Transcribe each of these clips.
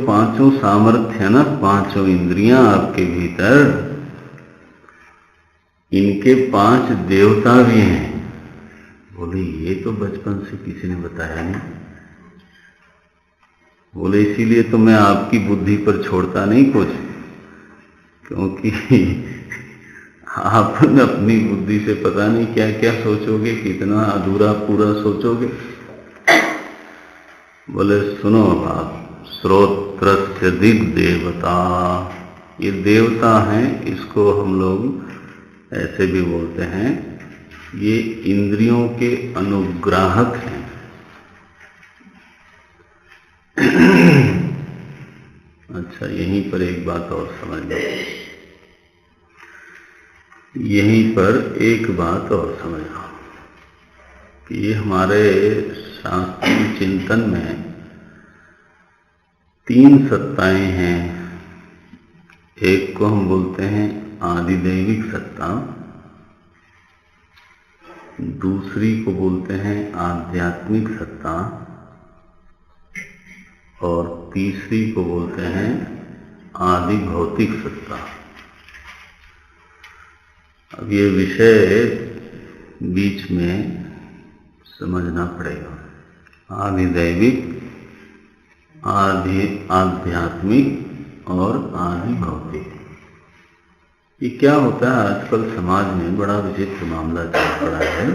पांचों सामर्थ्य ना, पांचों इंद्रियां आपके भीतर, इनके 5 देवता भी हैं। बोले ये तो बचपन से किसी ने बताया नहीं। बोले इसीलिए तो मैं आपकी बुद्धि पर छोड़ता नहीं कुछ, क्योंकि आप अपनी बुद्धि से पता नहीं क्या क्या सोचोगे, कितना अधूरा पूरा सोचोगे। बोले सुनो आप, श्रोत्रस्य दिग्देवता, ये देवता हैं, इसको हम लोग ऐसे भी बोलते हैं, ये इंद्रियों के अनुग्राहक हैं। अच्छा, यहीं पर एक बात और समझ लो, यहीं पर एक बात और समझ लो कि ये हमारे शास्त्रीय चिंतन में 3 सत्ताएं हैं। एक को हम बोलते हैं आदिदैविक सत्ता, दूसरी को बोलते हैं आध्यात्मिक सत्ता, और तीसरी को बोलते हैं आदि भौतिक सत्ता। अब ये विषय बीच में समझना पड़ेगा। आदिदैविक, आध्यात्मिक और आदि भौतिक। ये क्या होता है, आजकल समाज में बड़ा विचित्र मामला चल पड़ा है।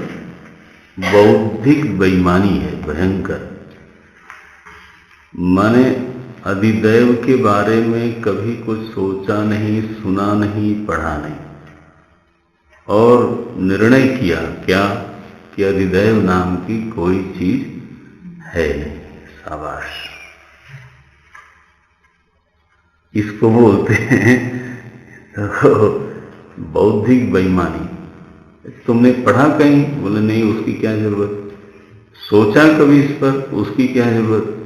बौद्धिक बेईमानी है भयंकर। मैंने अधिदैव के बारे में कभी कुछ सोचा नहीं, सुना नहीं, पढ़ा नहीं, और निर्णय किया क्या कि अधिदैव नाम की कोई चीज है नहीं। शाबाश, इसको बोलते हैं तो बौद्धिक बेईमानी। तुमने पढ़ा कहीं? बोले नहीं, उसकी क्या जरूरत। सोचा कभी इस पर? उसकी क्या जरूरत।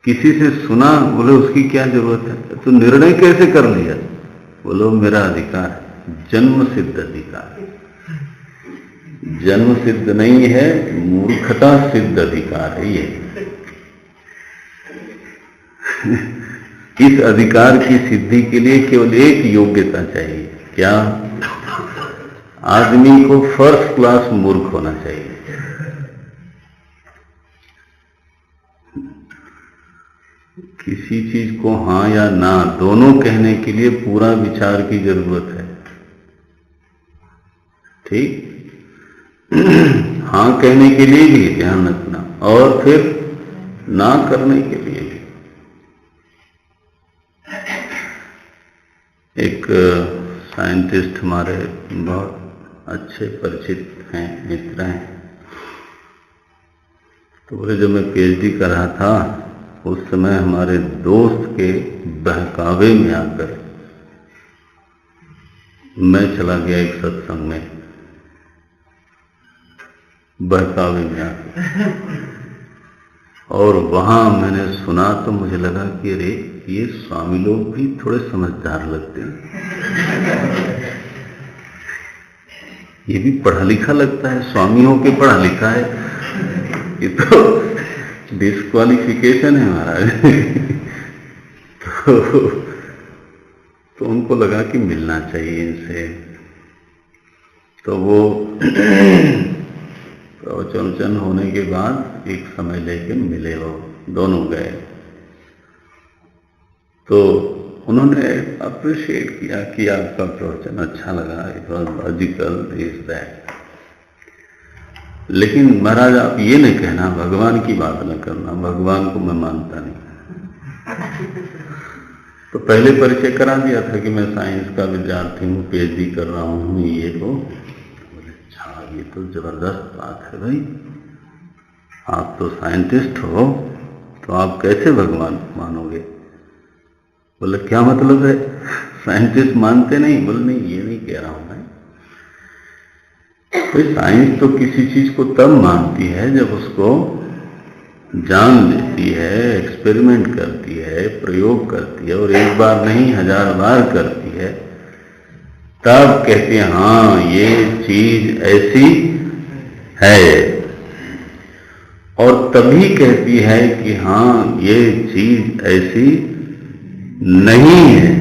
किसी से सुना? बोले उसकी क्या जरूरत है। तो निर्णय कैसे कर लिया? बोलो मेरा अधिकार है, जन्म सिद्ध अधिकार। जन्म सिद्ध नहीं है, मूर्खता सिद्ध अधिकार है ये। इस अधिकार की सिद्धि के लिए केवल एक योग्यता चाहिए, क्या? आदमी को फर्स्ट क्लास मूर्ख होना चाहिए। किसी चीज को हाँ या ना दोनों कहने के लिए पूरा विचार की जरूरत है, ठीक? हाँ कहने के लिए भी ध्यान रखना, और फिर ना करने के लिए भी। एक साइंटिस्ट हमारे बहुत अच्छे परिचित हैं, मित्र हैं, तो बोले जब मैं पीएचडी कर रहा था उस समय हमारे दोस्त के बहकावे में आकर मैं चला गया एक सत्संग में, बहकावे में आकर, और वहां मैंने सुना तो मुझे लगा कि अरे ये स्वामी लोग भी थोड़े समझदार लगते हैं। ये भी पढ़ा लिखा लगता है, स्वामी हो के पढ़ा लिखा है, ये तो डिस्क्वालिफिकेशन है महाराज। तो उनको लगा कि मिलना चाहिए इनसे, तो वो प्रवचन होने के बाद एक समय लेके मिले, वो दोनों गए, तो उन्होंने अप्रिशिएट किया कि आपका प्रवचन अच्छा लगा, it was logical, is that. लेकिन महाराज आप ये नहीं कहना, भगवान की बात न करना, भगवान को मैं मानता नहीं। तो पहले परिचय करा दिया था कि मैं साइंस का विद्यार्थी हूँ, पीएचडी कर रहा हूँ, ये वो। अच्छा, ये तो जबरदस्त बात है भाई, आप तो साइंटिस्ट हो, तो आप कैसे भगवान को मानोगे? बोले क्या मतलब है, साइंटिस्ट मानते नहीं? बोले नहीं, ये नहीं कह रहा हूं मैं। तो साइंस तो किसी चीज को तब मानती है जब उसको जान लेती है, एक्सपेरिमेंट करती है, प्रयोग करती है, और एक बार नहीं 1000 बार करती है, तब कहती है हाँ ये चीज ऐसी है। और तभी कहती है कि हाँ ये चीज ऐसी नहीं है।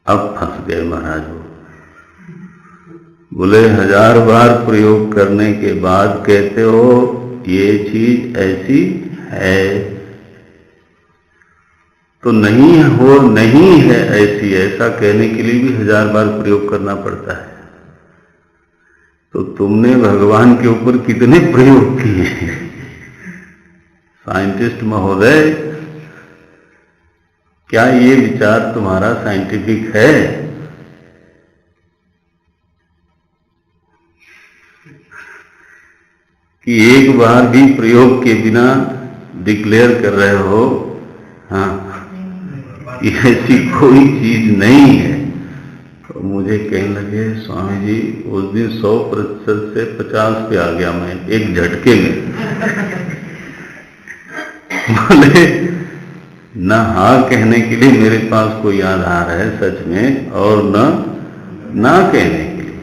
अब फंस गए महाराज वो। बोले 1000 बार प्रयोग करने के बाद कहते हो ये चीज ऐसी है, तो नहीं हो, नहीं है ऐसी, ऐसा कहने के लिए भी 1000 बार प्रयोग करना पड़ता है। तो तुमने भगवान के ऊपर कितने प्रयोग किए? साइंटिस्ट महोदय, क्या ये विचार तुम्हारा साइंटिफिक है? कि एक बार भी प्रयोग के बिना डिक्लेयर कर रहे हो हाँ ऐसी कोई चीज नहीं है। तो मुझे कहने लगे स्वामी जी उस दिन 100% से 50 पे आ गया मैं एक झटके में। बोले न हाँ कहने के लिए मेरे पास कोई आधार है सच में, और न ना कहने के लिए।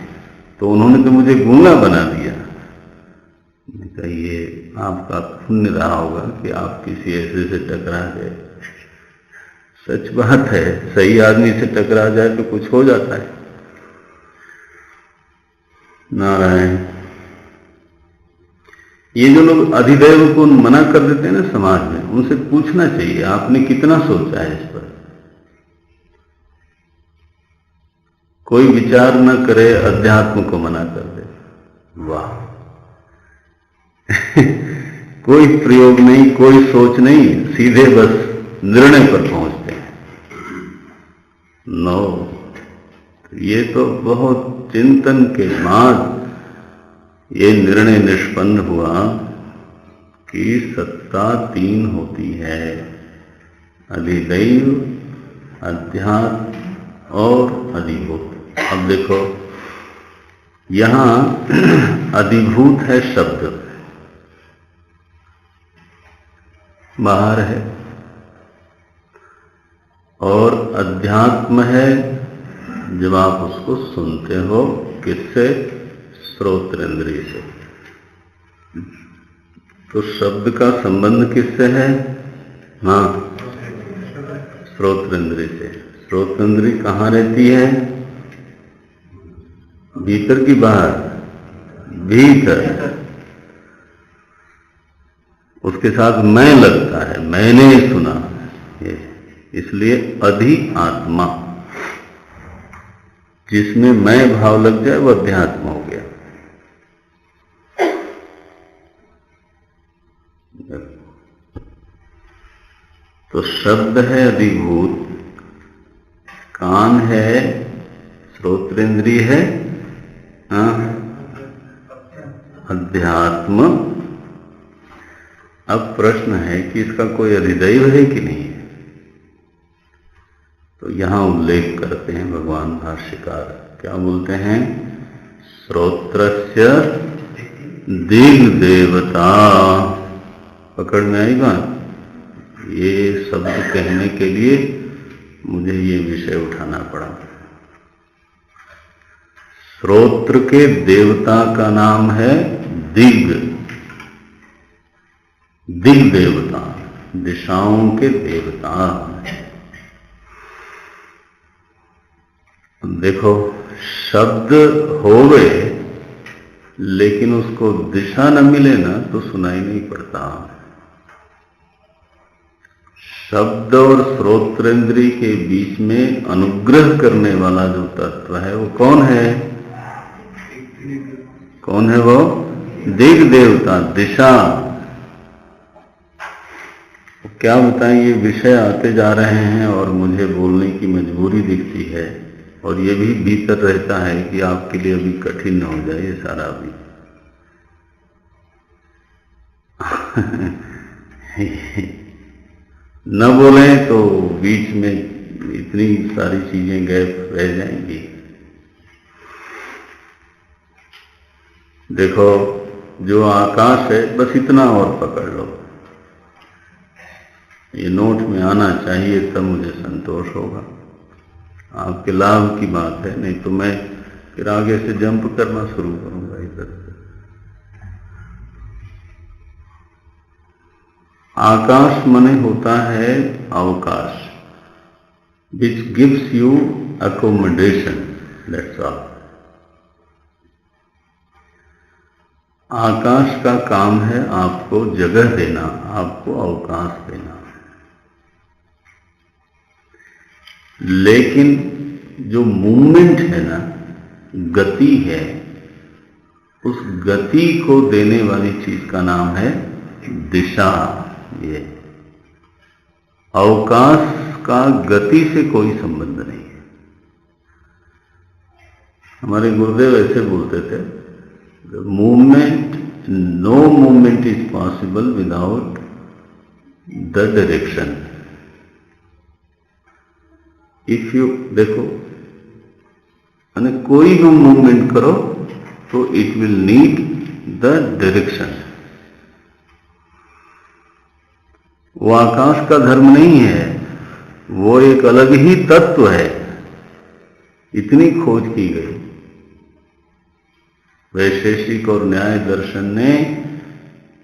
तो उन्होंने तो मुझे गूंगा बना दिया। ये आपका पुण्य रहा होगा कि आप किसी ऐसे से टकरा गए। सच बात है, सही आदमी से टकरा जाए तो कुछ हो जाता है। नारायण, ये जो लोग अधिदैव को मना कर देते हैं ना समाज में, उनसे पूछना चाहिए आपने कितना सोचा है इस पर। कोई विचार न करे अध्यात्म को मना कर दे, वाह। कोई प्रयोग नहीं, कोई सोच नहीं, सीधे बस निर्णय पर पहुंचते हैं। नो, ये तो बहुत चिंतन के बाद ये निर्णय निष्पन्न हुआ कि सत्ता 3 होती है, अधिदैव, अध्यात्म और अधिभूत। अब देखो यहां अधिभूत है शब्द, बाहर है, और अध्यात्म है जब आप उसको सुनते हो, किससे? श्रोत्रेंद्रिय से। तो शब्द का संबंध किससे है? हाँ, श्रोत्रेंद्रिय से। श्रोत्रेंद्रिय कहाँ रहती है? भीतर की बाहर? भीतर। उसके साथ मैं लगता है, मैंने सुना, इसलिए अधि आत्मा। जिसमें मैं भाव लग जाए वो अध्यात्म हो गया। तो शब्द है अधिभूत, कान है, श्रोत्रेंद्रिय है, हाँ, अध्यात्म। अब प्रश्न है कि इसका कोई अधिदैव है कि नहीं है? तो यहां उल्लेख करते हैं भगवान भाष्यकार, क्या बोलते हैं? श्रोत्रस्य दिग्देवता। पकड़ में आई बात? ये शब्द कहने के लिए मुझे ये विषय उठाना पड़ा। श्रोत्र के देवता का नाम है दिग, दिग देवता, दिशाओं के देवता। देखो शब्द होवे लेकिन उसको दिशा न मिले ना तो सुनाई नहीं पड़ता। शब्द और श्रोत्रेंद्रिय के बीच में अनुग्रह करने वाला जो तत्व है वो कौन है? कौन है वो? दिग देवता, दिशा। क्या बताएं, ये विषय आते जा रहे हैं और मुझे बोलने की मजबूरी दिखती है, और ये भी भीतर रहता है कि आपके लिए अभी कठिन न हो जाए ये सारा भी। न बोले तो बीच में इतनी सारी चीजें गैप रह जाएंगी। देखो जो आकाश है बस इतना और पकड़ लो, ये नोट में आना चाहिए तब मुझे संतोष होगा। आपके लाभ की बात है, नहीं तो मैं फिर आगे से जंप करना शुरू करूंगा इधर से। आकाश मने होता है अवकाश, which gives you accommodation, that's all. आकाश का काम है आपको जगह देना, आपको अवकाश देना। लेकिन जो मूवमेंट है ना, गति है, उस गति को देने वाली चीज का नाम है दिशा। ये अवकाश का गति से कोई संबंध नहीं है। हमारे गुरुदेव ऐसे बोलते थे, movement, no movement is possible without the direction. If you देखो, यानी कोई भी मूवमेंट करो तो it will need the direction. वो आकाश का धर्म नहीं है, वो एक अलग ही तत्व है। इतनी खोज की गई, वैशेषिक और न्याय दर्शन ने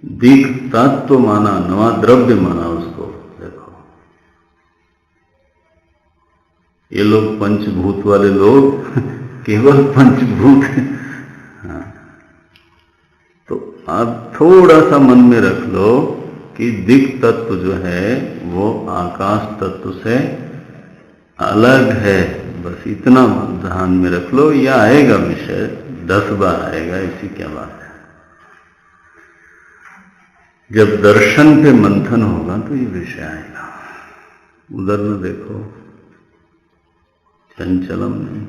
दिक् तत्व माना, नवा द्रव्य माना उसको। देखो ये लोग पंचभूत वाले लोग केवल पंचभूत। हाँ, तो आप थोड़ा सा मन में रख लो कि दिक् तत्व जो है वो आकाश तत्व से अलग है। बस इतना ध्यान में रख लो, यह आएगा विषय 10 बार आएगा, ऐसी क्या बात है। जब दर्शन पे मंथन होगा तो ये विषय आएगा। उधर न देखो, चंचलम नहीं,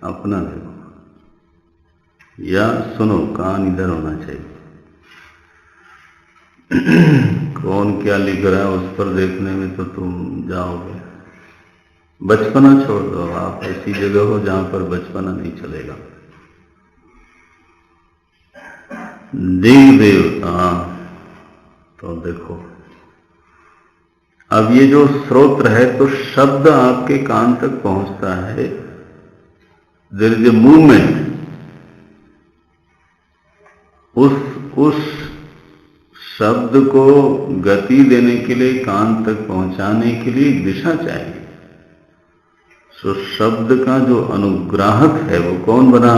अपना देखो, या सुनो, कान इधर होना चाहिए। कौन क्या लिख रहा है उस पर देखने में तो तुम जाओगे। बचपना छोड़ दो, आप ऐसी जगह हो जहां पर बचपना नहीं चलेगा। दिग् देवता, तो देखो अब ये जो स्रोत्र है, तो शब्द आपके कान तक पहुंचता है। There is a movement. उस शब्द को गति देने के लिए, कान तक पहुंचाने के लिए एक दिशा चाहिए। तो शब्द का जो अनुग्राहक है वो कौन बना?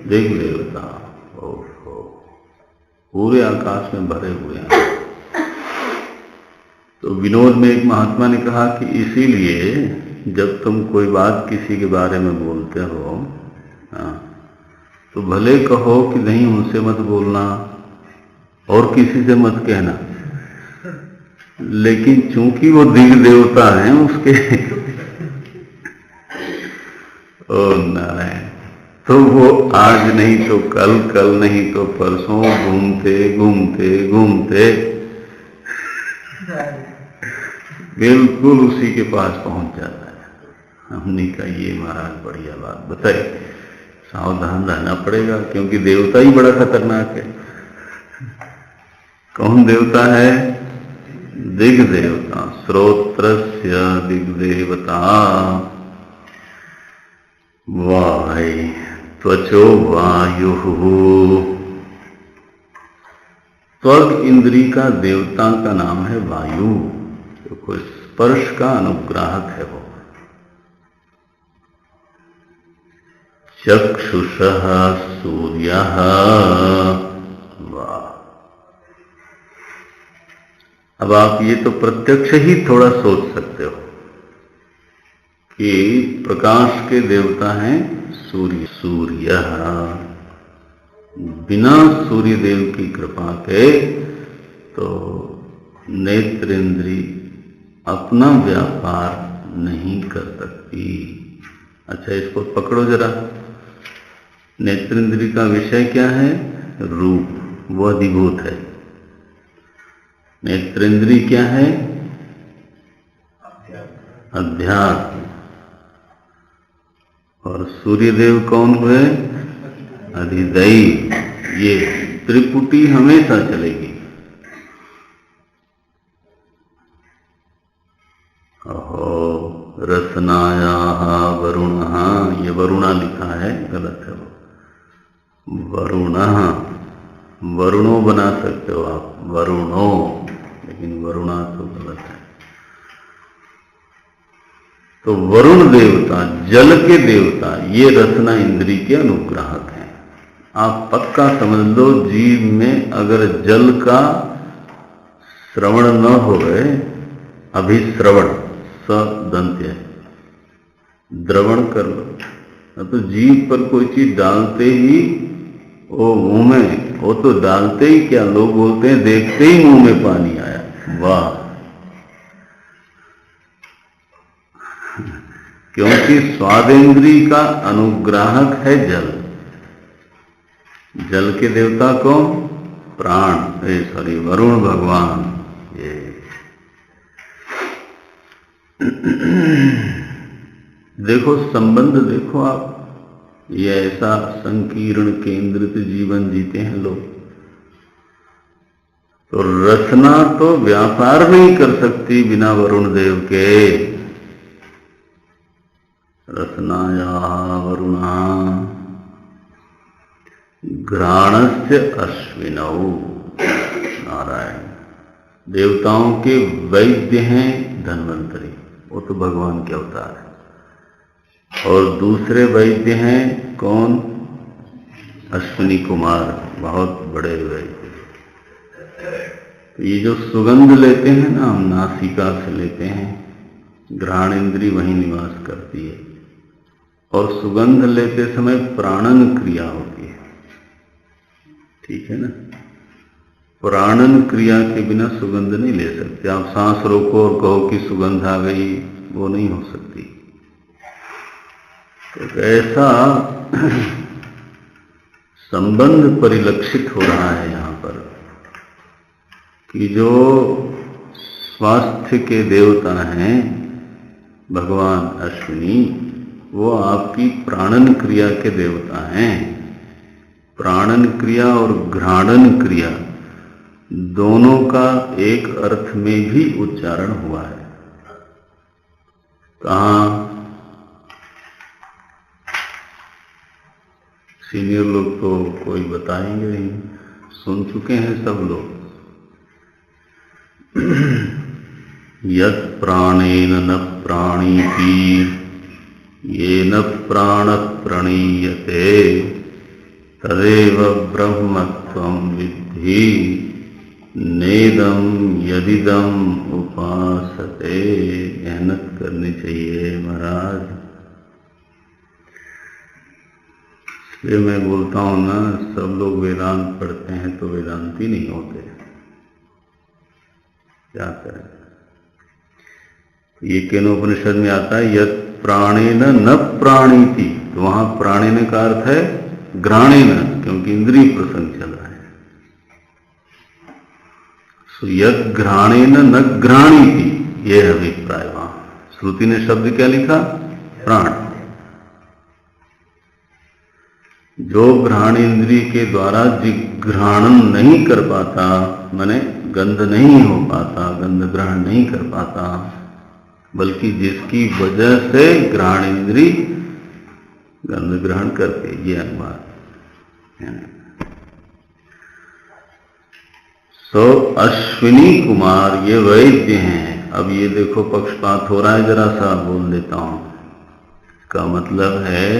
दिग् देवता। पूरे आकाश में भरे हुए हैं। तो विनोद में एक महात्मा ने कहा कि इसीलिए जब तुम कोई बात किसी के बारे में बोलते हो, तो भले कहो कि नहीं उनसे मत बोलना और किसी से मत कहना, लेकिन चूंकि वो दिग् देवता हैं उसके ओ नारायण, तो वो आज नहीं तो कल, कल नहीं तो परसों घूमते घूमते घूमते बिल्कुल उसी के पास पहुंच जाता है। हमने कहा ये महाराज बढ़िया बात बताई, सावधान रहना पड़ेगा, क्योंकि देवता ही बड़ा खतरनाक है। कौन देवता है? दिग् देवता। श्रोत्रस्य दिग् देवता वाय त्वचो वायु। त्वग इंद्री का देवता का नाम है वायु, तो कोई स्पर्श का अनुग्राहक है वो। चक्षुषः सूर्यः। वाह, अब आप ये तो प्रत्यक्ष ही थोड़ा सोच सकते हो कि प्रकाश के देवता हैं सूर्य। सूर्य, बिना सूर्य देव की कृपा के तो नेत्रेंद्री अपना व्यापार नहीं कर सकती। अच्छा, इसको पकड़ो जरा। नेत्रेंद्री का विषय क्या है? रूप, वो अधिभूत है। नेत्रेंद्री क्या है? अध्यात्म। और सूर्यदेव कौन हुए? अधिदैव। ये त्रिपुटी हमेशा चलेगी। ओहो, रसनाया वरुणः, ये वरुणा लिखा है, गलत है वो। वरुणः, वरुणो बना सकते हो आप, वरुणो, लेकिन वरुणा तो गलत है। तो वरुण देवता, जल के देवता, ये रसना इंद्री के अनुग्राहक हैं। आप पक्का समझ लो, जीव में अगर जल का श्रवण न होवे, अभिश्रवण, सदंत्य, द्रवण कर लो, तो जीव पर कोई चीज डालते ही वो मुंह में, वो तो डालते ही क्या, लोग बोलते हैं देखते ही मुंह में पानी आया, वाह। क्योंकि स्वादेंद्री का अनुग्राहक है जल। जल के देवता को प्राण, सॉरी वरुण भगवान। ये देखो संबंध, देखो आप, ये ऐसा संकीर्ण केंद्रित जीवन जीते हैं लोग। तो रचना तो व्यापार नहीं कर सकती बिना वरुण देव के। रचनाया वरुणा घ्राणस्य अश्विनौ। नारायण देवताओं के वैद्य हैं धन्वंतरी, वो तो भगवान के अवतार है। और दूसरे वैद्य हैं कौन? अश्विनी कुमार, बहुत बड़े वैद्य। तो ये जो सुगंध लेते हैं ना, हम नासिका से लेते हैं, घ्राण इंद्री वहीं निवास करती है। और सुगंध लेते समय प्राणन क्रिया होती है, ठीक है ना। प्राणन क्रिया के बिना सुगंध नहीं ले सकते। आप सांस रोको और कहो कि सुगंध आ गई, वो नहीं हो सकती। तो ऐसा संबंध परिलक्षित हो रहा है यहाँ पर कि जो स्वास्थ्य के देवता हैं भगवान अश्विनी, वो आपकी प्राणन क्रिया के देवता हैं। प्राणन क्रिया और घ्राणन क्रिया दोनों का एक अर्थ में भी उच्चारण हुआ है। कहाँ? सीनियर लोग तो कोई बताएंगे नहीं, सुन चुके हैं सब लोग। यत् प्राणेन न प्राणीति येन प्राणः प्रणीयते तदेव ब्रह्मत्वं विद्धि नेदम यदिदम उपासते। मेहनत करनी चाहिए महाराज। इसलिए मैं बोलता हूं ना, सब लोग वेदांत पढ़ते हैं तो वेदांती नहीं होते, क्या करें। ये केनोपनिषद में आता है यत् प्राणेन न प्राणीति, तो वहां प्राणेन का अर्थ है घ्राणेन, क्योंकि इंद्रिय प्रसंग चल रहा है। सो यत् घ्राणेन न घ्राणीति, यह है अभिप्राय। वहां श्रुति ने शब्द क्या लिखा? प्राण। जो घ्राण इंद्रिय के द्वारा जिघ्राणन नहीं कर पाता, माने गंध नहीं हो पाता, गंध ग्रहण नहीं कर पाता, बल्कि जिसकी वजह से घ्राण इंद्रिय गंध ग्रहण करते, ये अनुवाद। सो अश्विनी कुमार ये वैद्य हैं। अब ये देखो पक्षपात हो रहा है, जरा सा बोल देता हूं। इसका मतलब है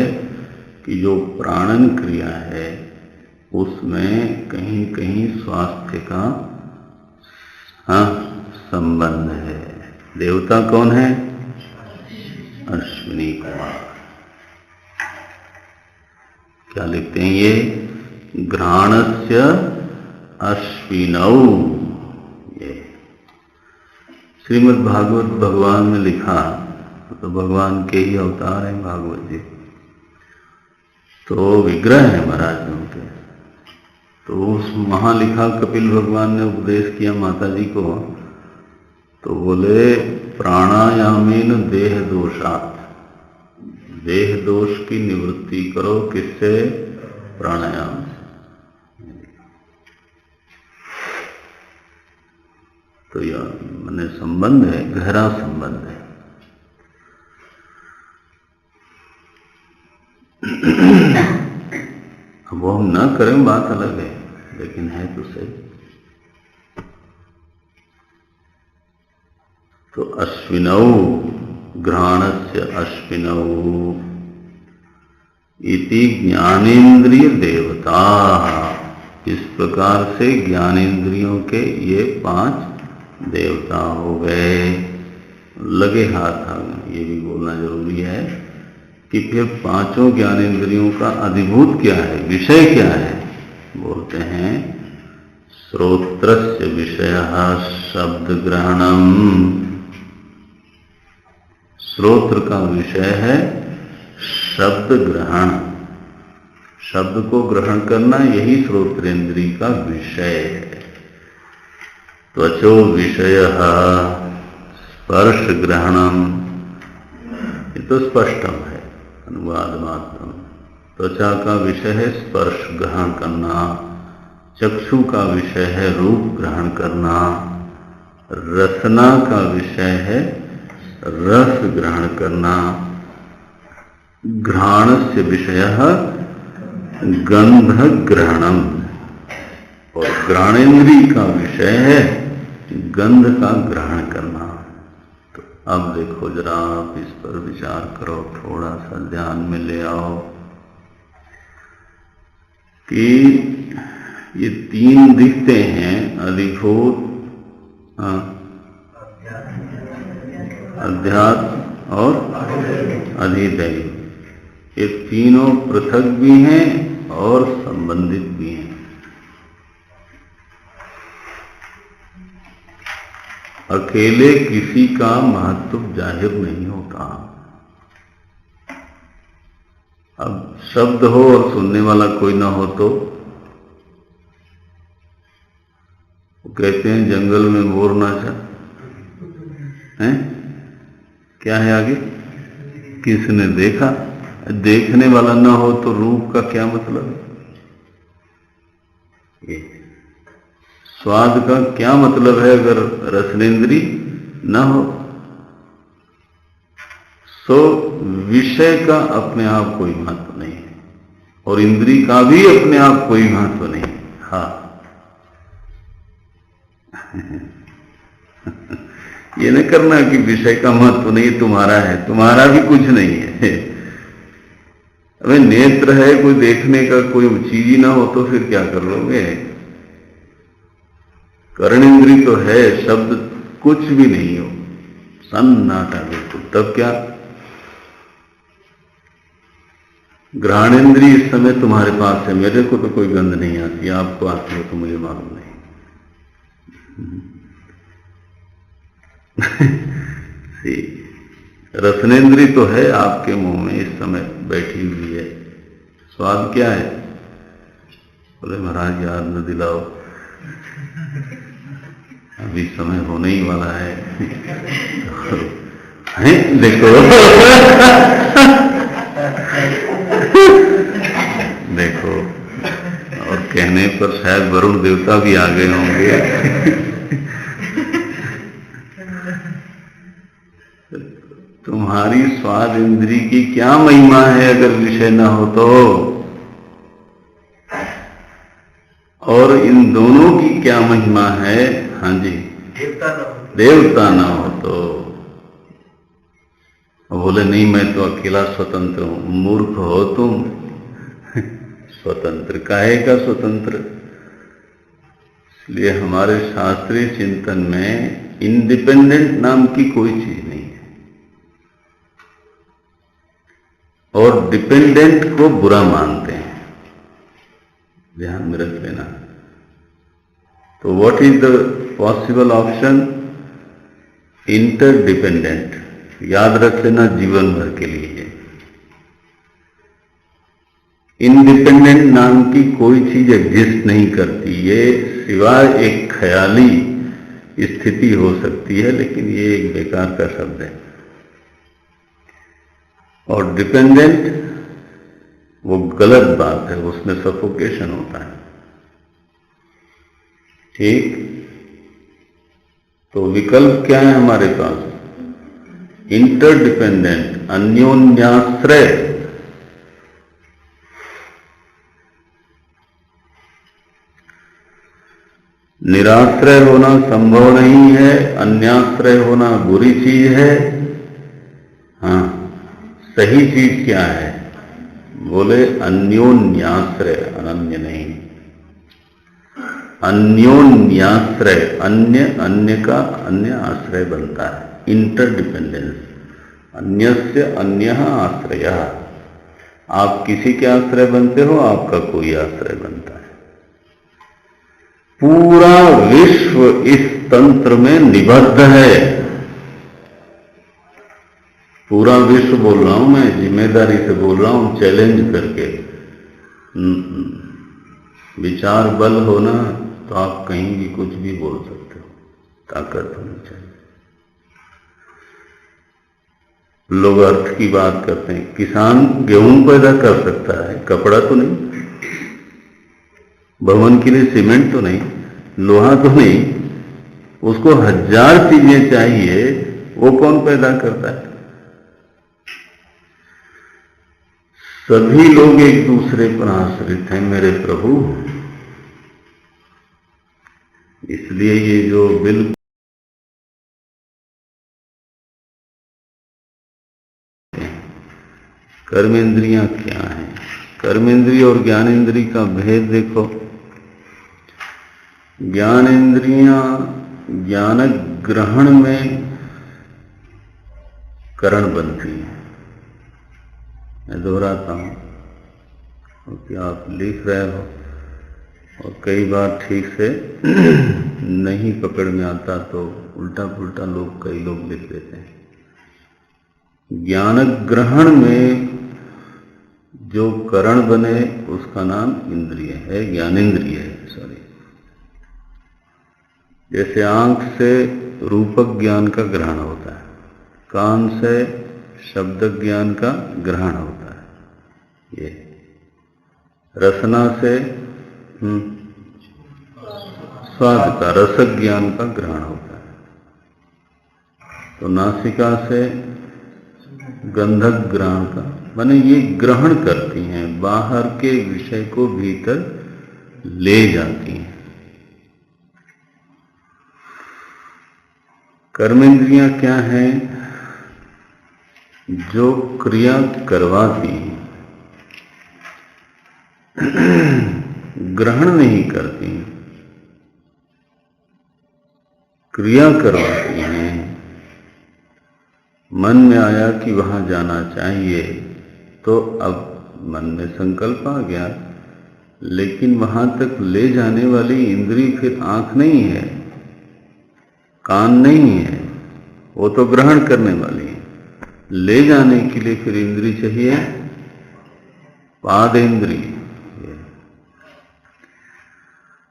कि जो प्राणन क्रिया है उसमें कहीं कहीं स्वास्थ्य का संबंध है। देवता कौन है? अश्विनी कुमार। क्या लिखते हैं ये? घ्राणस्य अश्विनौ। ये श्रीमद् भागवत भगवान ने लिखा, तो भगवान के ही अवतार हैं भागवत जी, तो विग्रह है महाराज उनके। तो उस वहां लिखा, कपिल भगवान ने उपदेश किया माता जी को, तो बोले प्राणायामेन देह दोषात्, देह दोष की निवृत्ति करो। किससे? प्राणायाम से। तो यह माने संबंध है, गहरा संबंध है। अब वो हम ना करें बात अलग है, लेकिन है तो सही। तो अश्विनौ, घ्राणस्य अश्विनौ इति ज्ञानेन्द्रिय देवता। इस प्रकार से ज्ञानेन्द्रियों के ये 5 देवता हो गए। लगे हाथ, ये भी बोलना जरूरी है कि फिर 5 ज्ञानेन्द्रियों का अधिभूत क्या है, विषय क्या है। बोलते हैं श्रोत्रस्य विषयः शब्द ग्रहणम। श्रोत्र का विषय है शब्द ग्रहण, शब्द को ग्रहण करना, यही श्रोत्रेंद्रिय का विषय है। त्वचो विषयः स्पर्श ग्रहणम, ये तो स्पष्टम है, अनुवाद मात्रम। त्वचा का विषय है स्पर्श ग्रहण करना, चक्षु का विषय है रूप ग्रहण करना, रसना का विषय है रस ग्रहण करना, घ्राणस्य विषयः गंध ग्रहणम, और घ्राणेन्द्रिय का विषय है गंध का ग्रहण करना। तो अब देखो जरा, आप इस पर विचार करो, थोड़ा सा ध्यान में ले आओ कि ये 3 दिखते हैं, अधिभूत, अध्यात्म और अधिदैव। ये तीनों पृथक भी हैं और संबंधित भी हैं। अकेले किसी का महत्व जाहिर नहीं होता। अब शब्द हो और सुनने वाला कोई ना हो तो वो कहते हैं जंगल में मोर नाचा है, क्या है आगे, किसने देखा। देखने वाला ना हो तो रूप का क्या मतलब है, स्वाद का क्या मतलब है अगर रसनेन्द्रिय न हो। सो विषय का अपने आप कोई महत्व नहीं है और इंद्रिय का भी अपने आप कोई महत्व नहीं है। हाँ ये न करना कि विषय का महत्व नहीं तुम्हारा है, तुम्हारा भी कुछ नहीं है। अबे नेत्र है, कोई देखने का कोई चीज ही ना हो तो फिर क्या कर लोगे। कर्णेन्द्रिय तो है, शब्द कुछ भी नहीं हो, सन्नाटा बिल्कुल, तब क्या। घ्राणेन्द्रिय इस समय तुम्हारे पास है, मेरे को तो कोई गंध नहीं आती, आपको आती हो तो मुझे मालूम नहीं। रसनेन्द्रिय तो है आपके मुंह में इस समय बैठी हुई है, स्वाद क्या है। बोले महाराज याद न दिलाओ, अभी समय होने ही वाला है। देखो देखो, और कहने पर शायद वरुण देवता भी आ गए होंगे। तुम्हारी स्वाद इंद्री की क्या महिमा है अगर विषय ना हो तो, और इन दोनों की क्या महिमा है। हाँ जी, देवता ना हो तो। बोले नहीं मैं तो अकेला स्वतंत्र हूं, मूर्ख हो तुम। स्वतंत्र काहे का स्वतंत्र। इसलिए हमारे शास्त्रीय चिंतन में इंडिपेंडेंट नाम की कोई चीज नहीं है, और डिपेंडेंट को बुरा मानते हैं, ध्यान में रख लेना। तो what is the possible option, interdependent, याद रख लेना जीवन भर के लिए। इंडिपेंडेंट नाम की कोई चीज एग्जिस्ट नहीं करती, ये सिवाय एक ख्याली स्थिति हो सकती है, लेकिन ये एक बेकार का शब्द है। और डिपेंडेंट वो गलत बात है, उसमें सफोकेशन होता है। ठीक, तो विकल्प क्या है हमारे पास, इंटरडिपेंडेंट, अन्योन्याश्रय। निराश्रय होना संभव नहीं है, अन्याश्रय होना बुरी चीज है। हाँ, सही चीज क्या है? बोले अन्योन्याश्रय, अनन्य नहीं। अन्योन्याश्रय, अन्य अन्य का अन्य आश्रय बनता है, इंटरडिपेंडेंस। अन्यस्य अन्यः आश्रयः। आप किसी के आश्रय बनते हो, आपका कोई आश्रय बनता है। पूरा विश्व इस तंत्र में निबद्ध है। पूरा विश्व बोल रहा हूं मैं, जिम्मेदारी से बोल रहा हूं, चैलेंज करके। विचार बल होना तो आप कहीं भी कुछ भी बोल सकते हो, ताकत होनी चाहिए। लोग अर्थ की बात करते हैं, किसान गेहूं पैदा कर सकता है, कपड़ा तो नहीं, भवन के लिए सीमेंट तो नहीं, लोहा तो नहीं, उसको 1000 चीजें चाहिए, वो कौन पैदा करता है? सभी लोग एक दूसरे पर आश्रित हैं मेरे प्रभु। इसलिए ये जो बिल्कुल कर्मेंद्रियां क्या हैं? कर्मेंद्रिय और ज्ञानेंद्रिय का भेद देखो। ज्ञानेंद्रियां ज्ञान ग्रहण में करण बनती हैं। मैं दोहराता हूं, क्योंकि आप लिख रहे हो और कई बार ठीक से नहीं पकड़ में आता तो उल्टा पुल्टा लोग, कई लोग लिख देते हैं। ज्ञान ग्रहण में जो करण बने उसका नाम इंद्रिय है, ज्ञानेंद्रिय है, सॉरी। जैसे आंख से रूपक ज्ञान का ग्रहण होता है, कान से शब्द ज्ञान का ग्रहण होता है, ये रसना से स्वाद का, रसक ज्ञान का ग्रहण होता है। तो नासिका से गंधक ग्रहण का, माने ये ग्रहण करती हैं, बाहर के विषय को भीतर ले जाती हैं। कर्मेंद्रियां क्या हैं? जो क्रिया करवाती हैं, ग्रहण नहीं करती, क्रिया करवाती हैं। मन में आया कि वहां जाना चाहिए, तो अब मन में संकल्प आ गया, लेकिन वहां तक ले जाने वाली इंद्री फिर आंख नहीं है, कान नहीं है, वो तो ग्रहण करने वाली है। ले जाने के लिए फिर इंद्री चाहिए, पाद इंद्री।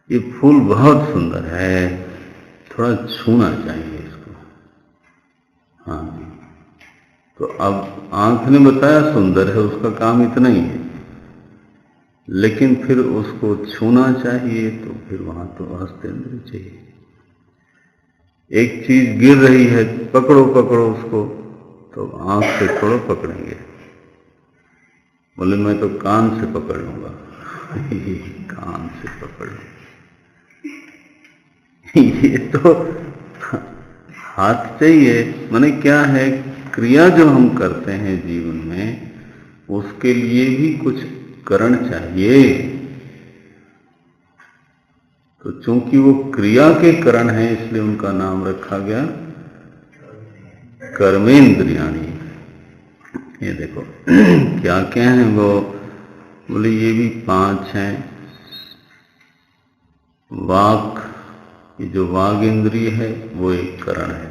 ये फूल बहुत सुंदर है, थोड़ा छूना चाहिए इसको। हाँ, तो अब आंख ने बताया सुंदर है, उसका काम इतना ही है, लेकिन फिर उसको छूना चाहिए, तो फिर वहां तो हस्तेंद्रिय चाहिए। एक चीज गिर रही है, पकड़ो पकड़ो उसको, तो आंख से थोड़ा पकड़ेंगे, बोले मैं तो कान से पकड़ लूंगा। कान से पकड़ लूंगा, ये तो हाथ चाहिए। माने क्या है, क्रिया जो हम करते हैं जीवन में, उसके लिए भी कुछ करण चाहिए। तो चूंकि वो क्रिया के करण है, इसलिए उनका नाम रखा गया कर्मेंद्रियाणि। ये देखो क्या क्या है वो, बोले ये भी 5 हैं। वाक, ये जो वाग इंद्रिय है वो एक करण है,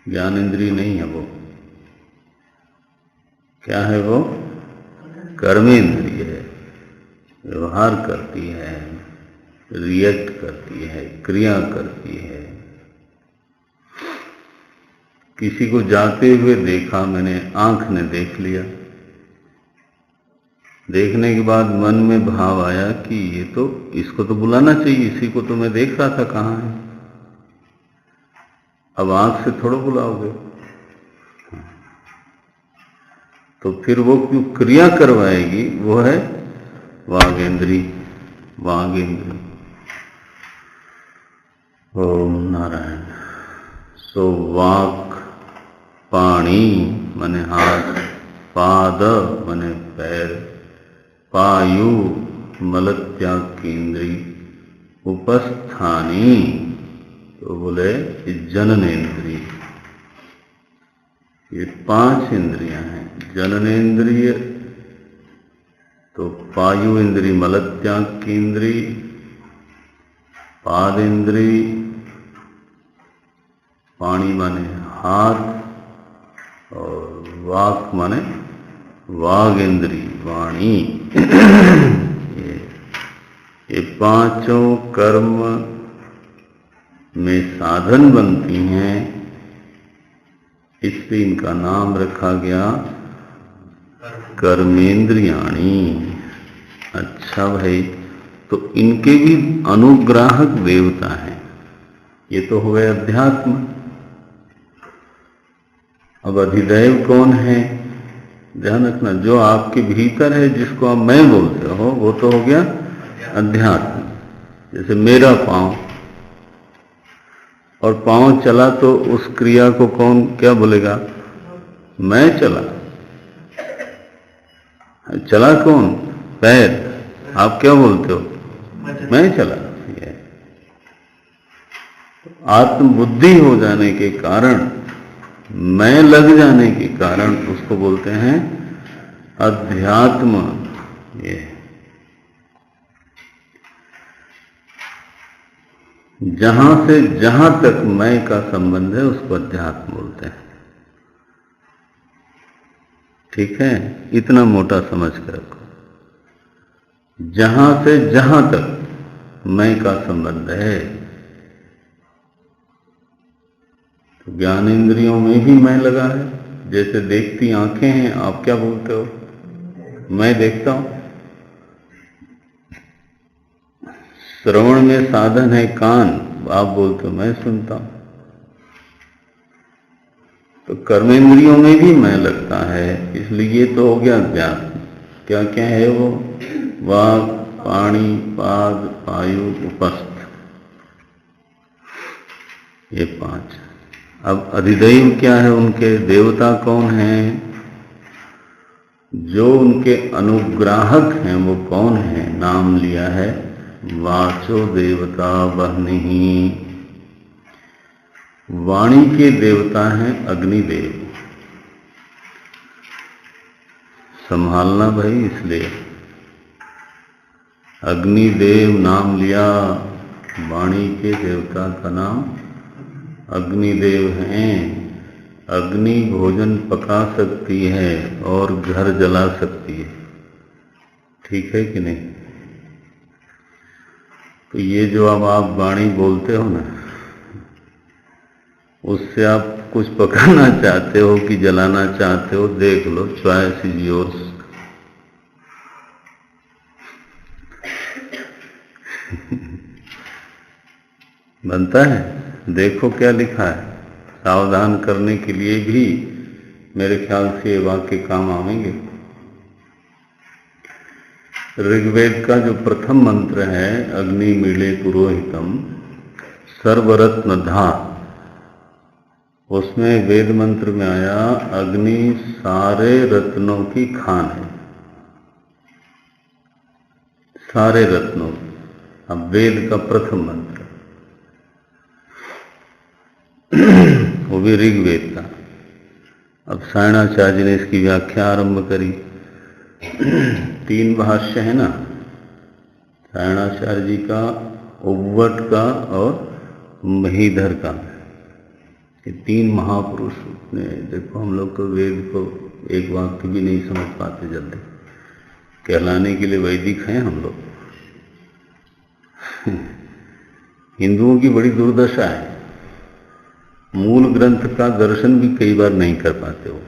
ज्ञान इंद्रिय नहीं है। वो क्या है? वो कर्मेंद्रिय है, व्यवहार करती है, रिएक्ट करती है, क्रिया करती है। किसी को जाते हुए देखा मैंने, आंख ने देख लिया, देखने के बाद मन में भाव आया कि ये तो, इसको तो बुलाना चाहिए, इसी को तो मैं देख रहा था, कहाँ है? अब आंख से थोड़ा बुलाओगे, तो फिर वो क्यों क्रिया करवाएगी? वो है वागेंद्री। वागेंद्री ओम नारायण। सो वाक पाणी माने हाथ, पाद माने पैर, पायु मलत्याग की इंद्री, उपस्थानी तो बोले जननेन्द्रिय। ये 5 इंद्रियां हैं। जननेन्द्रिय तो पायु इंद्री मलत्याग की इंद्री, पाद इंद्री पाणी माने हाथ, और वाक माने वाग इंद्री वाणी। ये 5 कर्म में साधन बनती हैं, इसलिए इनका नाम रखा गया कर्मेंद्रियाणी। अच्छा भाई, तो इनके भी अनुग्राहक देवता हैं। ये तो हो गए अध्यात्म। अब अधिदैव कौन है? ध्यान रखना, जो आपके भीतर है, जिसको आप मैं बोलते हो, वो तो हो गया अध्यात्म। जैसे मेरा पांव, और पांव चला तो उस क्रिया को कौन क्या बोलेगा? मैं चला। चला कौन? पैर। आप क्या बोलते हो? मैं चला। आत्मबुद्धि हो जाने के कारण, मैं लग जाने के कारण उसको बोलते हैं अध्यात्म। ये जहां से जहां तक मैं का संबंध है उसको अध्यात्म बोलते हैं। ठीक है, इतना मोटा समझ कर रखो। जहां से जहां तक मैं का संबंध है, तो ज्ञान इंद्रियों में भी मैं लगा है। जैसे देखती आंखें हैं, आप क्या बोलते हो? मैं देखता हूं। श्रवण में साधन है कान, आप बोलते हो मैं सुनता हूं। तो कर्मेंद्रियों में भी मैं लगता है, इसलिए ये तो हो गया अध्यात्म। क्या क्या है वो? वाक, पाणी, पाद, पायु, उपस्थ, ये 5। अब अधिदैव क्या है? उनके देवता कौन हैं? जो उनके अनुग्राहक हैं वो कौन है? नाम लिया है वाचो देवता वह्नि। वाणी के देवता हैं अग्निदेव। संभालना भाई, इसलिए अग्निदेव नाम लिया। वाणी के देवता का नाम अग्निदेव हैं। अग्नि भोजन पका सकती है और घर जला सकती है। ठीक है कि नहीं? तो ये जो अब आप वाणी बोलते हो ना, उससे आप कुछ पकाना चाहते हो कि जलाना चाहते हो, देख लो, चॉइस इज योर्स। बनता है? देखो क्या लिखा है। सावधान करने के लिए भी मेरे ख्याल से ये वाक्य काम आवेंगे। ऋग्वेद का जो प्रथम मंत्र है, अग्नि मीले पुरोहितम सर्वरत्न धा, उसमें वेद मंत्र में आया अग्नि सारे रत्नों की खान है। सारे रत्नों। अब वेद का प्रथम मंत्र वो भी ऋग्वेद का। अब सायणाचार्य जी ने इसकी व्याख्या आरंभ करी। 3 भाष्य है ना, सायणाचार्य जी का, उव्वट का और महीधर का। ये 3 महापुरुष ने, देखो हम लोग तो वेद को एक वाक्य भी नहीं समझ पाते जल्दी। कहलाने के लिए वैदिक हैं हम लोग। हिंदुओं की बड़ी दुर्दशा है, मूल ग्रंथ का दर्शन भी कई बार नहीं कर पाते हो।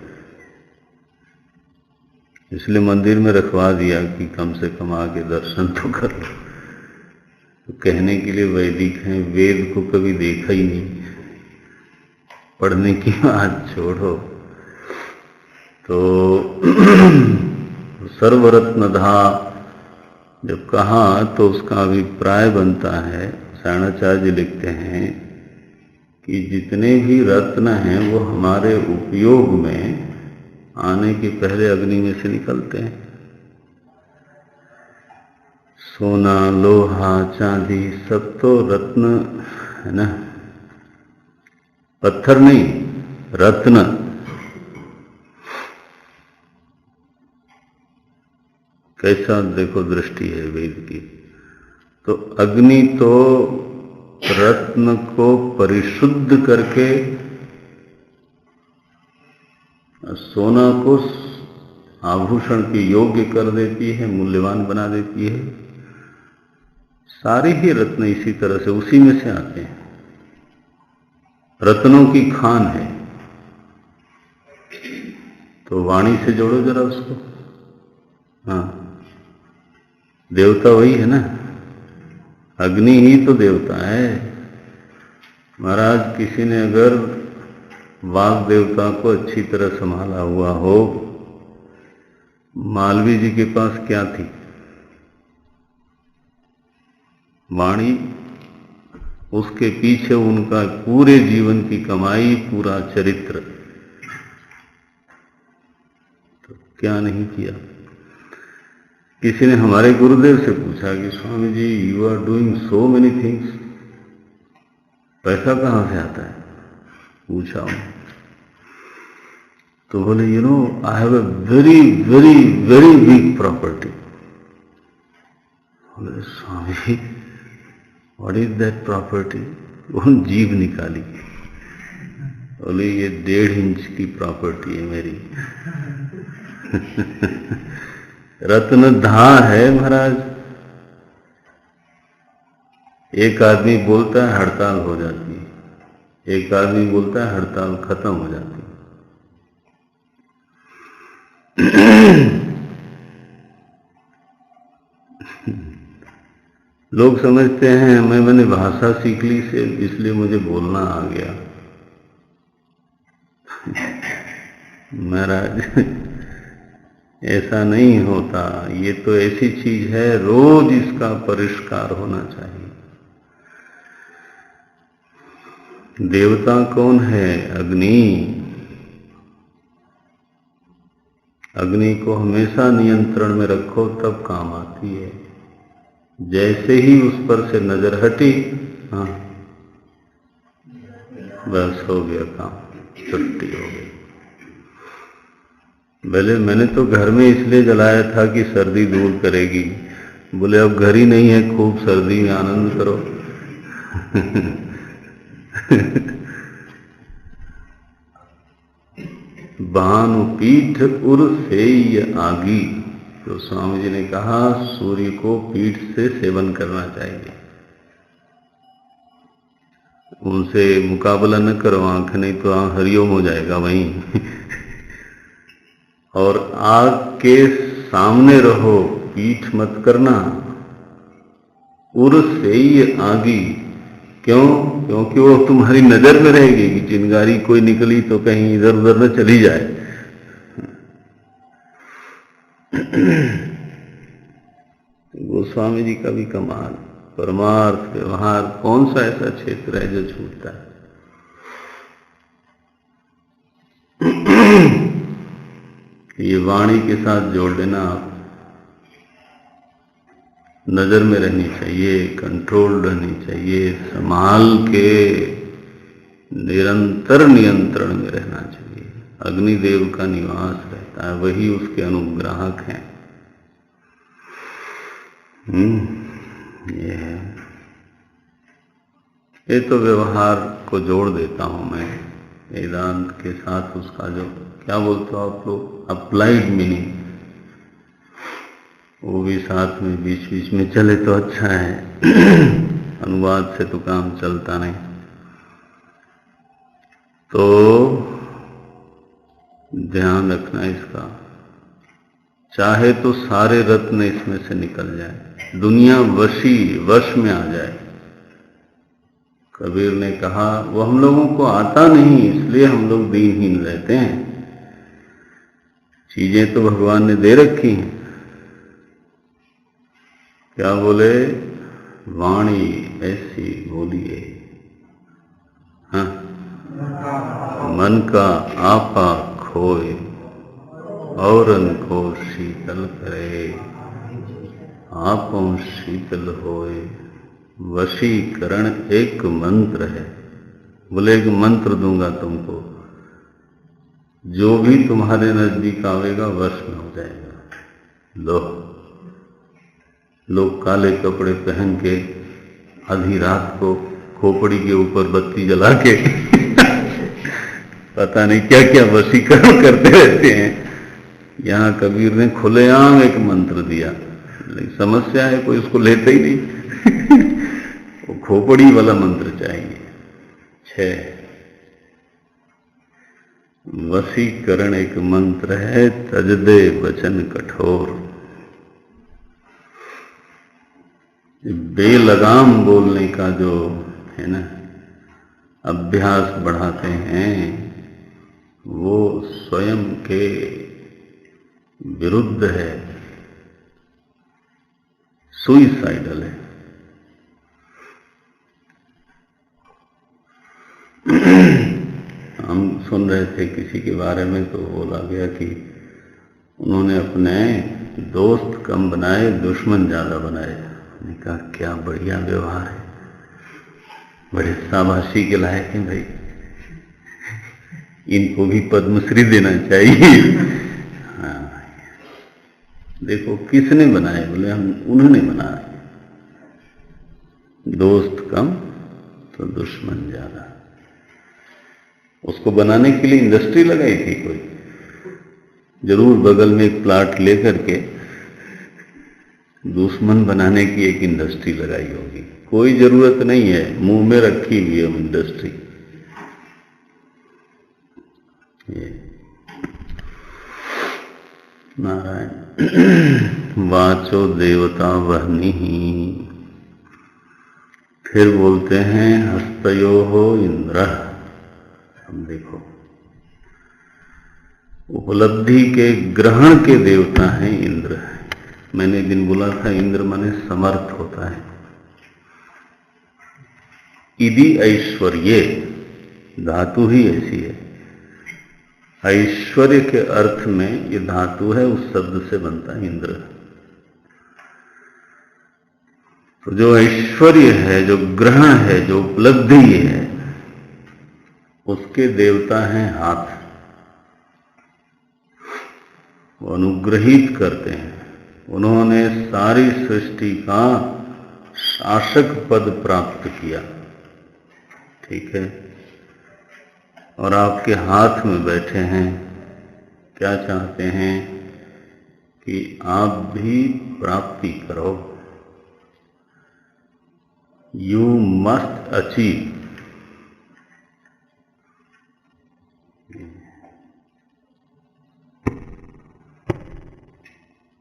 इसलिए मंदिर में रखवा दिया कि कम से कम आके दर्शन तो कर लो। तो कहने के लिए वैदिक हैं, वेद को कभी देखा ही नहीं, पढ़ने की बात छोड़ो। तो सर्वरत्नधा जब कहा तो उसका अभिप्राय बनता है सायणाचार्य जी लिखते हैं कि जितने भी रत्न हैं वो हमारे उपयोग में आने के पहले अग्नि में से निकलते हैं। सोना, लोहा, चांदी सब तो रत्न है ना, पत्थर नहीं, रत्न। कैसा देखो दृष्टि है वेद की। तो अग्नि तो रत्न को परिशुद्ध करके सोना को आभूषण के योग्य कर देती है, मूल्यवान बना देती है। सारे ही रत्न इसी तरह से उसी में से आते हैं। रत्नों की खान है। तो वाणी से जोड़ो जरा उसको। हाँ, देवता वही है ना, अग्नि ही तो देवता है। महाराज किसी ने अगर वाग देवता को अच्छी तरह संभाला हुआ हो, मालवीय जी के पास क्या थी? वाणी। उसके पीछे उनका पूरे जीवन की कमाई, पूरा चरित्र। तो क्या नहीं किया। किसी ने हमारे गुरुदेव से पूछा कि Swami ji, you are doing so many things, पैसा कहाँ से आता है? पूछा हूं। तो बोले, you know, I have a very very very big property. बोले, Swami what is that property? वो जीभ निकाली। बोले, ये 1.5 इंच की प्रॉपर्टी है मेरी। रत्न धा है महाराज। एक आदमी बोलता है, हड़ताल हो जाती है। एक आदमी बोलता है, हड़ताल खत्म हो जाती है। लोग समझते हैं मैंने भाषा सीख ली से इसलिए मुझे बोलना आ गया। महाराज ऐसा नहीं होता। ये तो ऐसी चीज है, रोज इसका परिष्कार होना चाहिए। देवता कौन है? अग्नि। अग्नि को हमेशा नियंत्रण में रखो, तब काम आती है। जैसे ही उस पर से नजर हटी, हाँ, बस हो गया काम, छुट्टी हो गई। भले मैंने तो घर में इसलिए जलाया था कि सर्दी दूर करेगी। बोले, अब घर ही नहीं है, खूब सर्दी में आनंद करो। भानु पीठ उर सेय आगी। तो स्वामी जी ने कहा, सूर्य को पीठ से सेवन करना चाहिए। उनसे मुकाबला न करो, आंख नहीं तो हरिओम हो जाएगा वहीं। और आग के सामने रहो, पीठ मत करना। उर सेय आगी। क्यों? क्योंकि वो तुम्हारी नजर में रहेगी कि चिंगारी कोई निकली तो कहीं इधर उधर न चली जाए। गोस्वामी जी का भी कमाल। परमार्थ व्यवहार, कौन सा ऐसा क्षेत्र है जो छूटता है? ये वाणी के साथ जोड़ देना आप। नजर में रहनी चाहिए, कंट्रोल रहनी चाहिए, संभाल के निरंतर नियंत्रण में रहना चाहिए। अग्निदेव का निवास रहता है, वही उसके अनुग्राहक हैं। ये है। ये तो व्यवहार को जोड़ देता हूं मैं वेदांत के साथ। उसका जो क्या बोलते हो आप लोग, अप्लाइड मीनिंग, वो भी साथ में बीच बीच में चले तो अच्छा है। अनुवाद से तो काम चलता नहीं। तो ध्यान रखना इसका। चाहे तो सारे रत्न इसमें से निकल जाए, दुनिया वश में आ जाए। कबीर ने कहा, वो हम लोगों को आता नहीं, इसलिए हम लोग दीनहीन रहते हैं। चीजें तो भगवान ने दे रखी हैं। क्या बोले? वाणी, ऐसी बोलिए। हाँ, मन का आपा खोए औरन को शीतल करे, आपों शीतल होए। वशीकरण एक मंत्र है। बोले एक मंत्र दूंगा तुमको, जो भी तुम्हारे नजदीक आवेगा वश में हो जाएगा। लो, लोग काले कपड़े पहन के आधी रात को खोपड़ी के ऊपर बत्ती जला के पता नहीं क्या क्या वशीकरण करते रहते हैं। यहाँ कबीर ने खुलेआम एक मंत्र दिया, लेकिन समस्या है कोई उसको लेता ही नहीं वो खोपड़ी वाला मंत्र चाहिए। 6 वशीकरण एक मंत्र है, तजदे वचन कठोर। बेलगाम बोलने का जो है ना अभ्यास बढ़ाते हैं, वो स्वयं के विरुद्ध है, सुइसाइडल है। हम सुन रहे थे किसी के बारे में, तो बोला गया कि उन्होंने अपने दोस्त कम बनाए, दुश्मन ज्यादा बनाए। मैंने कहा क्या बढ़िया व्यवहार है, बड़े शाबाशी के लायक हैं भाई, इनको भी पद्मश्री देना चाहिए। हाँ, देखो किसने बनाए, बोले हम उन्होंने बनाए। दोस्त कम तो दुश्मन ज्यादा। उसको बनाने के लिए इंडस्ट्री लगाई थी कोई, जरूर बगल में एक प्लाट लेकर के दुश्मन बनाने की एक इंडस्ट्री लगाई होगी। कोई जरूरत नहीं है, मुंह में रखी हुई है इंडस्ट्री। ये नारायण वाचो देवता वहनी ही। फिर बोलते हैं हस्तयो हो इंद्र। हम देखो उपलब्धि के ग्रहण के देवता हैं इंद्र। मैंने एक दिन बोला था इंद्र माने समर्थ होता है। इदि ऐश्वर्य धातु ही ऐसी है। ऐश्वर्य के अर्थ में ये धातु है, उस शब्द से बनता है इंद्र। तो जो ऐश्वर्य है, जो ग्रहण है, जो उपलब्धि है, उसके देवता हैं हाथ। वो अनुग्रहित करते हैं। उन्होंने सारी सृष्टि का शासक पद प्राप्त किया, ठीक है, और आपके हाथ में बैठे हैं। क्या चाहते हैं कि आप भी प्राप्ति करो। You must achieve.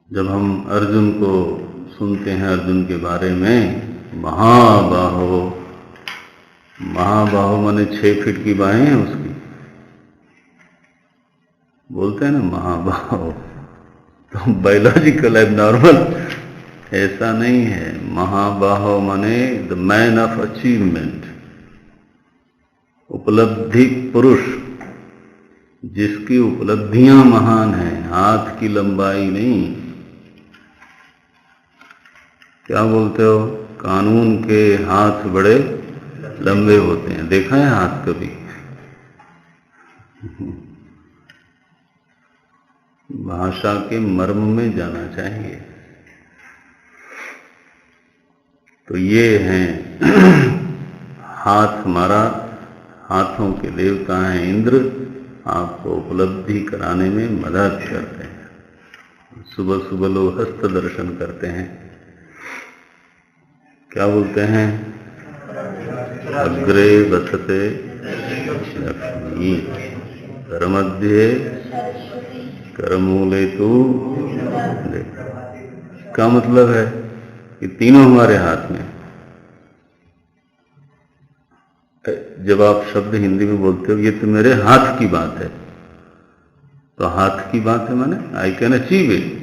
जब हम अर्जुन को सुनते हैं, अर्जुन के बारे में, महाबाहो, महाबाहो माने 6 फीट की बाहें हैं उसकी, बोलते हैं ना महाबाहो। तो बायोलॉजिकल एबनॉर्मल ऐसा नहीं है। महाबाहो माने द मैन ऑफ अचीवमेंट, उपलब्धि पुरुष, जिसकी उपलब्धियां महान हैं, हाथ की लंबाई नहीं। क्या बोलते हो, कानून के हाथ बड़े लंबे होते हैं, देखा है हाथ कभी? भाषा के मर्म में जाना चाहिए। तो ये हैं हाथ हमारा, हाथों के देवता हैं इंद्र। आपको उपलब्धि कराने में मदद करते हैं। सुबह सुबह लोग हस्त दर्शन करते हैं। क्या बोलते हैं? अग्रे वसते लक्ष्मी, करमध्ये करमूले तु। का मतलब है कि तीनों हमारे हाथ में। जब आप शब्द हिंदी में बोलते हो ये तो मेरे हाथ की बात है, तो हाथ की बात है माने आई कैन अचीव इट।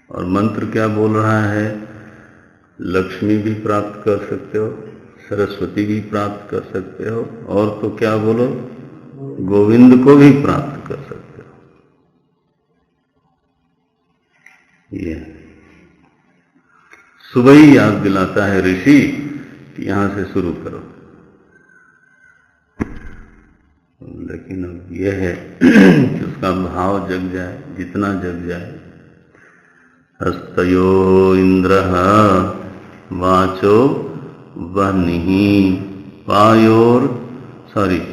और मंत्र क्या बोल रहा है? लक्ष्मी भी प्राप्त कर सकते हो, सरस्वती भी प्राप्त कर सकते हो, और तो क्या बोलो, गोविंद को भी प्राप्त कर सकते हो। ये सुबह ही याद दिलाता है ऋषि कि यहां से शुरू करो। लेकिन अब यह है कि उसका भाव जग जाए, जितना जग जाए। हस्तयो इंद्रः वाचो वह्निः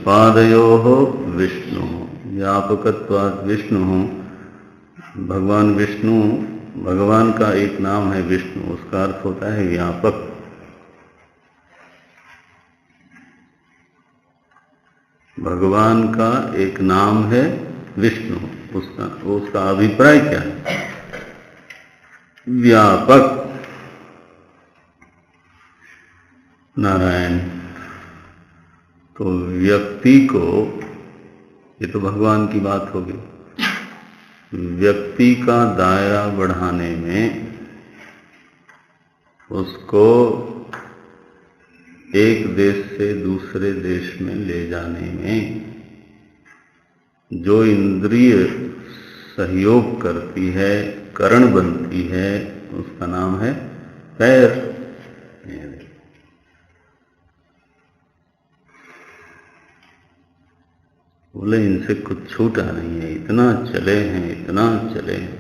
पादयोः विष्णु व्यापकत्वात् विष्णु। भगवान विष्णु, भगवान का एक नाम है विष्णु, उसका अर्थ होता है व्यापक। भगवान का एक नाम है विष्णु, उसका अभिप्राय क्या है? व्यापक। नारायण। तो व्यक्ति को, ये तो भगवान की बात होगी, व्यक्ति का दायरा बढ़ाने में, उसको एक देश से दूसरे देश में ले जाने में जो इंद्रिय सहयोग करती है, करण बनती है, उसका नाम है पैर। बोले इनसे कुछ छूटा नहीं है, इतना चले हैं, इतना चले हैं।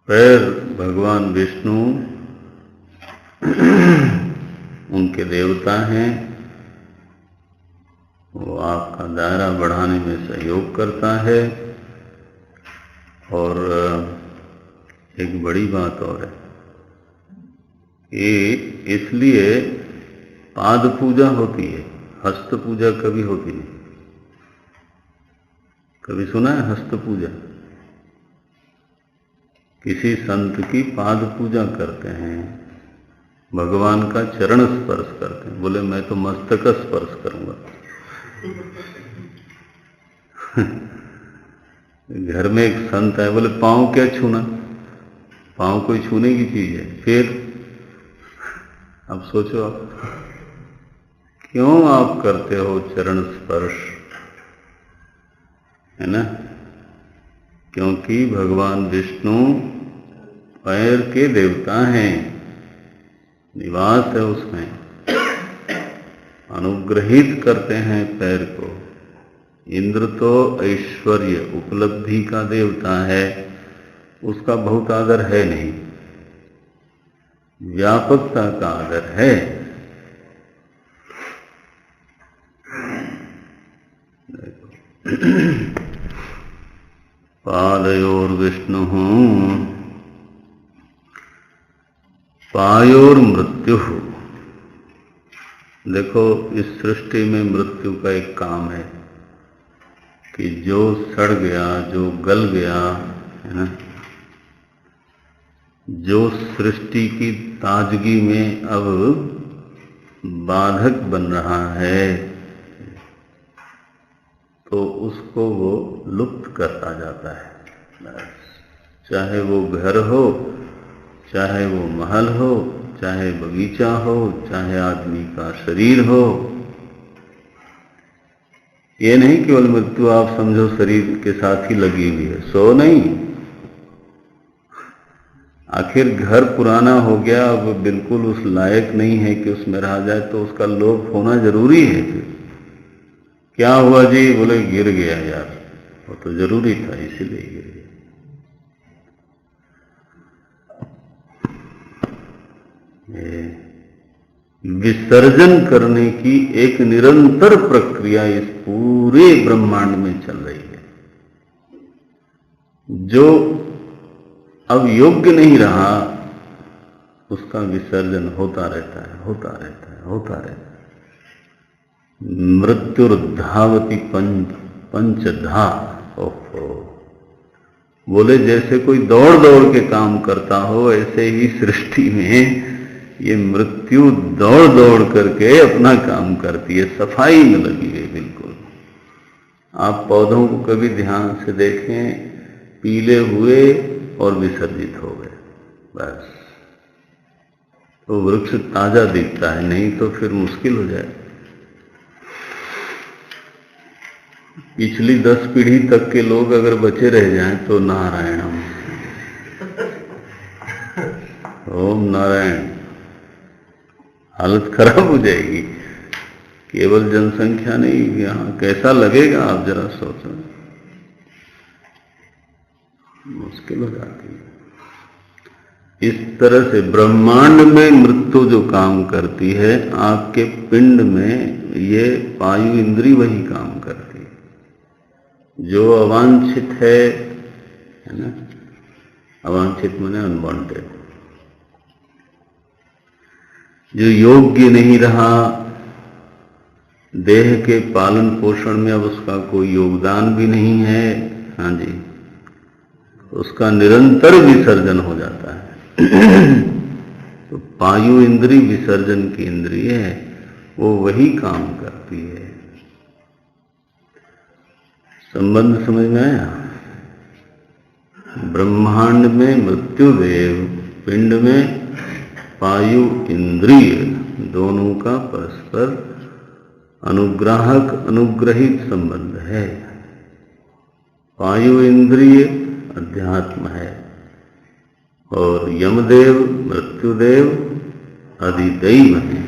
पैर भगवान विष्णु उनके देवता हैं, वो आपका दायरा बढ़ाने में सहयोग करता है। और एक बड़ी बात और है कि इसलिए पाद पूजा होती है, हस्त पूजा कभी होती नहीं। कभी सुना है हस्त पूजा? किसी संत की पाद पूजा करते हैं, भगवान का चरण स्पर्श करते हैं। बोले मैं तो मस्तक स्पर्श करूंगा। घर में एक संत है, बोले पांव क्या छूना? पांव कोई छूने की चीज है? फिर अब सोचो आप क्यों आप करते हो चरण स्पर्श, है ना? क्योंकि भगवान विष्णु पैर के देवता हैं, निवास है उसमें, अनुग्रहित करते हैं पैर को। इंद्र तो ऐश्वर्य उपलब्धि का देवता है, उसका बहुत आदर है नहीं, व्यापकता का आदर है। पादयोर्विष्णुः पायोर्मृत्युः। देखो इस सृष्टि में मृत्यु का एक काम है कि जो सड़ गया, जो गल गया, है ना, जो सृष्टि की ताजगी में अब बाधक बन रहा है, तो उसको वो लुप्त करता जाता है। चाहे वो घर हो, चाहे वो महल हो, चाहे बगीचा हो, चाहे आदमी का शरीर हो। ये नहीं केवल मृत्यु आप समझो शरीर के साथ ही लगी हुई है, सो नहीं। आखिर घर पुराना हो गया, अब बिल्कुल उस लायक नहीं है कि उसमें रहा जाए, तो उसका लोप होना जरूरी है। फिर क्या हुआ जी? बोले गिर गया यार, वो तो जरूरी था इसीलिए गिर गया। विसर्जन करने की एक निरंतर प्रक्रिया इस पूरे ब्रह्मांड में चल रही है। जो अब योग्य नहीं रहा, उसका विसर्जन होता रहता है, होता रहता है, होता रहता है। मृत्युर्धावति पंचधा। ओहो, बोले जैसे कोई दौड़ दौड़ के काम करता हो, ऐसे ही सृष्टि में ये मृत्यु दौड़ दौड़ करके अपना काम करती है, सफाई में लगी है बिल्कुल। आप पौधों को कभी ध्यान से देखें पीले हुए और विसर्जित हो गए, बस। तो वृक्ष ताजा दिखता है, नहीं तो फिर मुश्किल हो जाए। पिछली 10 पीढ़ी तक के लोग अगर बचे रह जाएं तो नारायणम, ओम नारायण, हालत खराब हो जाएगी। केवल जनसंख्या नहीं, यहाँ कैसा लगेगा आप जरा सोचो, मुश्किल हो जाती है। इस तरह से ब्रह्मांड में मृत्यु जो काम करती है, आपके पिंड में ये वायु इंद्री वही काम करती है। जो अवांछित है ना, अवांछित माने अनवांटेड, जो योग्य नहीं रहा, देह के पालन पोषण में अब उसका कोई योगदान भी नहीं है, हाँ जी, उसका निरंतर विसर्जन हो जाता है। तो वायु इंद्री विसर्जन की इंद्रिय है, वो वही काम करती है। संबंध समझ में आया? ब्रह्मांड में मृत्युदेव, पिंड में वायु इंद्रिय, दोनों का परस्पर अनुग्राहक अनुग्रहित संबंध है। वायु इंद्रिय अध्यात्म है और यमदेव मृत्युदेव अधिदैव है।